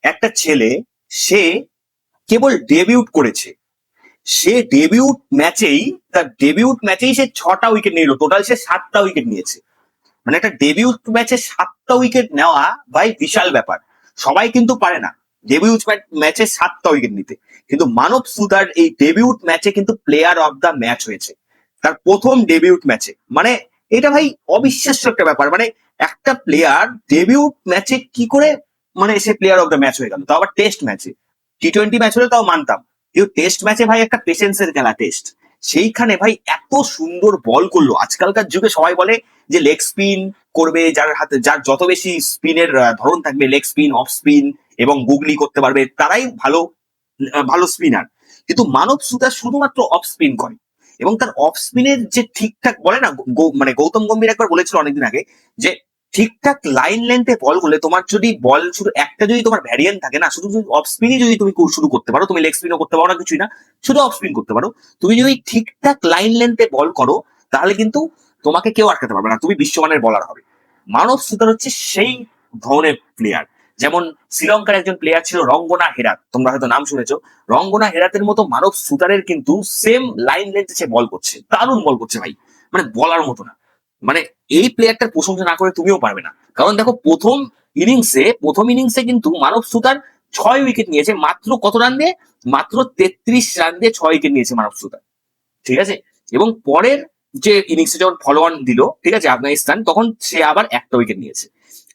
একটা ছেলে, সে কেবল ডেবিউট করেছে, সে ডেবিউট ম্যাচেই তার ডেবিউট ম্যাচেই সে 6টা উইকেট নিল, টোটাল সে 7টা উইকেট নিয়েছে। মানে একটা ডেবিউট ম্যাচে 7টা উইকেট নেওয়া ভাই বিশাল ব্যাপার, সবাই কিন্তু পারে না ডেবিউট ম্যাচে 7টা উইকেট নিতে। কিন্তু মানব সুতার এই ডেবিউট ম্যাচে কিন্তু প্লেয়ার অফ দ্য ম্যাচ হয়েছে, তার প্রথম ডেবিউট ম্যাচে। মানে এটা ভাই অবিশ্বাস্য একটা ব্যাপার, মানে একটা প্লেয়ার ডেবিউট ম্যাচে কি করে মানে সে প্লেয়ার অফ দ্য ম্যাচ হয়ে গেল, তাও আবার টেস্ট ম্যাচে। টি-20 ম্যাচ হলে তাও মানতাম, কিন্তু টেস্ট ম্যাচে ভাই একটা পেশেন্সের খেলা টেস্ট, সেইখানে ভাই এত সুন্দর বল করলো। আজকালকার যুগে সবাই বলে যে লেগ স্পিন করবে, যার হাতে যার যত বেশি স্পিনের ধরন থাকবে, লেগ স্পিন, অফ স্পিন এবং গুগলি করতে পারবে, তারাই ভালো ভালো স্পিনার। কিন্তু মানব সুতার শুধুমাত্র অফ স্পিন করে, এবং তার অফ স্পিনের যে ঠিকঠাক বলে না, মানে গৌতম গম্ভীর একবার বলেছিল অনেকদিন আগে যে ঠিকঠাক লাইন লেন্থে বল করলে, তোমার যদি বল শুধু একটা যদি তোমার ভ্যারিয়েন্ট থাকে না, শুধু অফ স্পিনই যদি তুমি শুরু করতে পারো, তুমি লেগ স্পিনও করতে পারো না, কিছুই না, শুধু অফ স্পিন করতে পারো, তুমি যদি ঠিকঠাক লাইন লেন্থে বল করো, তাহলে কিন্তু তোমাকে কেউ আটকাতে পারবে না, তুমি বিশ্বমানের বলার হবে। মানব সুতার হচ্ছে সেই ধরনের প্লেয়ার। যেমন শ্রীলঙ্কার একজন প্লেয়ার ছিল রঙ্গনা হেরাত, তোমরা হয়তো নাম শুনেছো। রঙ্গনা হেরাতের মতো মানব সুতারের কিন্তু সেম লাইন লেন্থে সে বল করছে, দারুণ বল করছে ভাই, মানে বলার মতো না। মানে এই প্লেয়ারটার প্রশংসা না করে তুমিও পারবে না, কারণ দেখো প্রথম ইনিংসে কিন্তু মানব সুতার 6 উইকেট নিয়েছে, মাত্র কত রান দিয়ে? মাত্র 33 রান দিয়ে 6 উইকেট নিয়েছে মানব সুতার, ঠিক আছে। এবং পরের যে ইনিংসে যখন ফলো অন দিল, ঠিক আছে, আফগানিস্তান, তখন সে আবার একটা উইকেট নিয়েছে।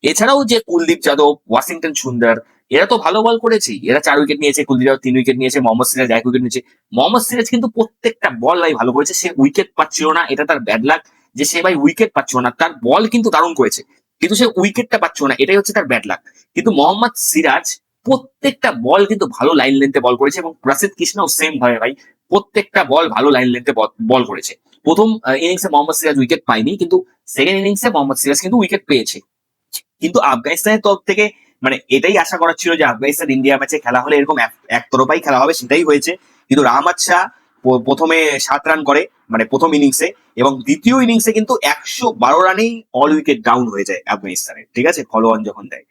এছাড়াও যে কুলদীপ যাদব, ওয়াশিংটন সুন্দর, এরা তো ভালো বল করেছে, এরা 4 উইকেট নিয়েছে, কুলদীপ যাদব 3 উইকেট নিয়েছে, মোহাম্মদ সিরাজ 1 উইকেট নিয়েছে। মোহাম্মদ সিরাজ কিন্তু প্রত্যেকটা বল ভাই ভালো করেছে, সে উইকেট পাচ্ছিল না, এটা তার ব্যাড লাক, যে সে ভাই উইকেট পাচ্ছিল না। তার বল কিন্তু দারুণ করেছে, কিন্তু সে উইকেটটা পাচ্ছিল না, এটাই হচ্ছে তার ব্যাড লাক। কিন্তু মোহাম্মদ সিরাজ প্রত্যেকটা বল কিন্তু ভালো লাইন লেন্থে বল করেছে, এবং প্রসিদ্ধ কৃষ্ণও সেম ভাবে ভাই প্রত্যেকটা বল ভালো লাইন লেন্থে বল করেছে। প্রথম ইনিংসে মোহাম্মদ সিরাজ উইকেট পায়নি, কিন্তু সেকেন্ড ইনিংসে মোহাম্মদ সিরাজ কিন্তু উইকেট পেয়েছে। কিন্তু আফগানিস্তানের তরফ থেকে মানে এটাই আশা করা ছিল যে আফগানিস্তান ইন্ডিয়া ম্যাচে খেলা হলে এরকম একতরফাই খেলা হবে, সেটাই হয়েছে। কিন্তু রাহমাত শাহ প্রথমে 7 রান করে, মানে প্রথম ইনিংসে, এবং দ্বিতীয় ইনিংসে কিন্তু 112 রানেই অল উইকেট ডাউন হয়ে যায় আফগানিস্তানের, ঠিক আছে, ফলো অন যখন দেয়।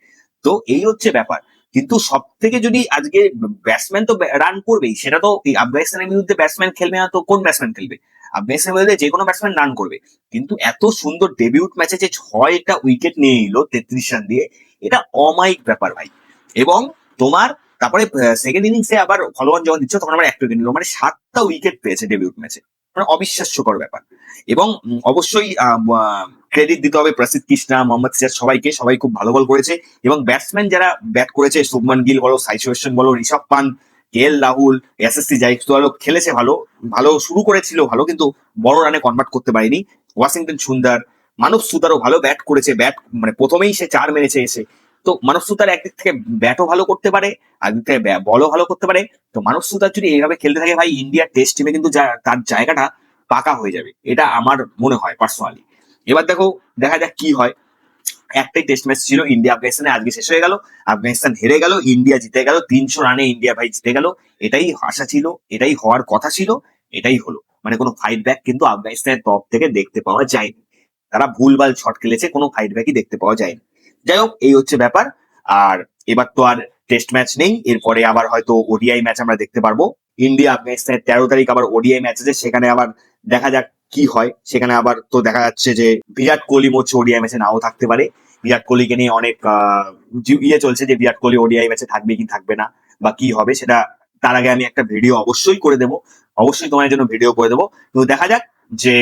তো এই হচ্ছে ব্যাপার। কিন্তু সব থেকে যদি আজকে ব্যাটসম্যান তো রান করবেই, সেটা তো এই আফগানিস্তানের বিরুদ্ধে ব্যাটসম্যান খেলবে না তো কোন ব্যাটসম্যান খেলবে? আফগানিস্তানের বিরুদ্ধে যে কোনো ব্যাটসম্যান রান করবে। কিন্তু এত সুন্দর ডেবিউট ম্যাচে যে 6টা উইকেট নিয়ে নিল 33 রান দিয়ে, এটা অমায়িক ব্যাপার ভাই। এবং তোমার তারপরে সেকেন্ড ইনিংসে আবার ফলো অন যখন দিচ্ছ, তখন আবার একটা উইকেট নিল, মানে 7টা উইকেট পেয়েছে ডেবিউট ম্যাচে, মানে অবিশ্বাস্যকর ব্যাপার। এবং অবশ্যই ক্রেডিট দিতে হবে প্রসিদ্ধ কৃষ্ণা, মোহাম্মদ সিরাজ, সবাইকে, সবাই খুব ভালো বল করেছে। এবং ব্যাটসম্যান যারা ব্যাট করেছে, শুভমান গিল বলো, সাই সুদর্শন বলো, ঋষভ পান্ট, কে-এল রাহুল, এস-এস-সি জায়সওয়াল খেলেছে ভালো, ভালো শুরু করেছিল ভালো, কিন্তু বড় রানে কনভার্ট করতে পারেনি। ওয়াশিংটন সুন্দর, মানব সুতারও ভালো ব্যাট করেছে, ব্যাট মানে প্রথমেই সে 4 মেরেছে এসে। তো মানব সুতার একদিক থেকে ব্যাটও ভালো করতে পারে, একদিক থেকে বলও ভালো করতে পারে। তো মানব সুতার যদি এইভাবে খেলতে থাকে ভাই, ইন্ডিয়ার টেস্ট টিমে কিন্তু তার জায়গাটা পাকা হয়ে যাবে, এটা আমার মনে হয় পার্সোনালি। এবার দেখা যাক কি হয়। একটাই টেস্ট ম্যাচ ছিল ইন্ডিয়া আফগানিস্তানে, আজকে শেষ হয়ে গেল, আফগানিস্তান হেরে গেল, ইন্ডিয়া জিতে গেল, 300 রানে ইন্ডিয়া ভাই জিতে গেল। এটাই আশা ছিল, এটাই হওয়ার কথা ছিল, এটাই হলো। মানে কোনো ফাইট ব্যাক কিন্তু আফগানিস্তানের তরফ থেকে দেখতে পাওয়া যায়নি, তারা ভুলভাল শট খেলেছে, কোনো ফাইট ব্যাকই দেখতে পাওয়া যায়নি। যাই হোক, এই হচ্ছে ব্যাপার। আর এবার তো আর টেস্ট ম্যাচ নেই, এরপরে আবার হয়তো ওডিআই ম্যাচ আমরা দেখতে পারবো। ইন্ডিয়া আফগানিস্তানের 13 তারিখ আবার ওডিআই ম্যাচ আছে, সেখানে আবার দেখা যাক কি হয়। সেখানে আবার তো দেখা যাচ্ছে যে বিরাট কোহলি মোচ ওডিআই ম্যাচে নাও থাকতে পারে। বিরাট কোহলিকে নিয়ে অনেক চলছে যে বিরাট কোহলি ওডিআই ম্যাচে থাকবে কি থাকবে না, বা কি হবে সেটা। তার আগে আমি একটা ভিডিও অবশ্যই করে দেবো, অবশ্যই তোমার জন্য ভিডিও করে দেবো। তো দেখা যাক যে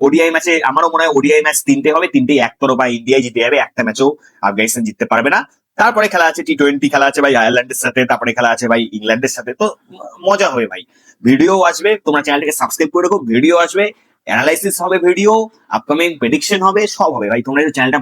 ওডিআই ম্যাচে, আমারও মনে হয় ওডিআই ম্যাচ 3টে হবে, 3টেই একতরফা ইন্ডিয়ায় জিতে যাবে, একটা ম্যাচও আফগানিস্তান জিততে পারবে না। তারপরে খেলা আছে টি-20 খেলা আছে ভাই আয়ারল্যান্ডের সাথে, তারপরে খেলা আছে ভাই ইংল্যান্ডের সাথে। তো মজা হবে ভাই, ভিডিও আসবে, তোমরা চ্যানেলটিকে সাবস্ক্রাইব করে রাখো, ভিডিও আসবে, অ্যানালাইসিস হবে, ভিডিও আপকামিং প্রেডিকশন হবে, সব হবে ভাই। তোমরা চ্যানেলটা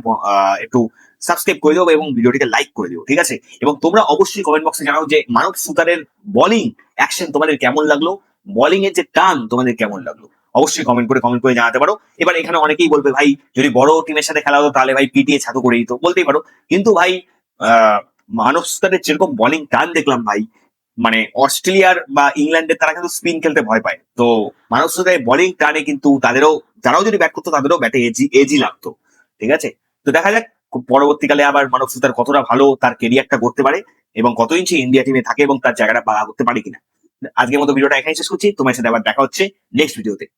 একটু সাবস্ক্রাইব করে দেবো এবং ভিডিওটিকে লাইক করে দিও, ঠিক আছে। এবং তোমরা অবশ্যই কমেন্ট বক্সে জানাও যে মানব সুতারের বোলিং অ্যাকশন তোমাদের কেমন লাগলো, বোলিং এর যে টান তোমাদের কেমন লাগলো, অবশ্যই কমেন্ট করে জানাতে পারো। এবার এখানে অনেকেই বলবে ভাই যদি বড় টিমের সাথে খেলা হতো তাহলে ভাই পিটিএ ছাতু করে দিত, বলতেই পারো। কিন্তু ভাই মানব সুতারের যেরকম বোলিং টান দেখলাম ভাই, মানে অস্ট্রেলিয়ার বা ইংল্যান্ডের তারা কিন্তু স্পিন খেলতে ভয় পায়, তো মানব সুতারের বোলিং টানে কিন্তু তারাও যদি ব্যাট করতো তাদেরও ব্যাটে এজি লাগতো, ঠিক আছে। তো দেখা যাক খুব পরবর্তীকালে আবার মানব সুতার কতটা ভালো তার কেরিয়ারটা করতে পারে এবং কত ইঞ্চি ইন্ডিয়া টিমে থাকে এবং তার জায়গাটা পাওয়া করতে পারে কিনা। আজকের মতো ভিডিওটা এখানে শেষ করছি, তোমার সাথে আবার দেখা হচ্ছে নেক্সট ভিডিওতে।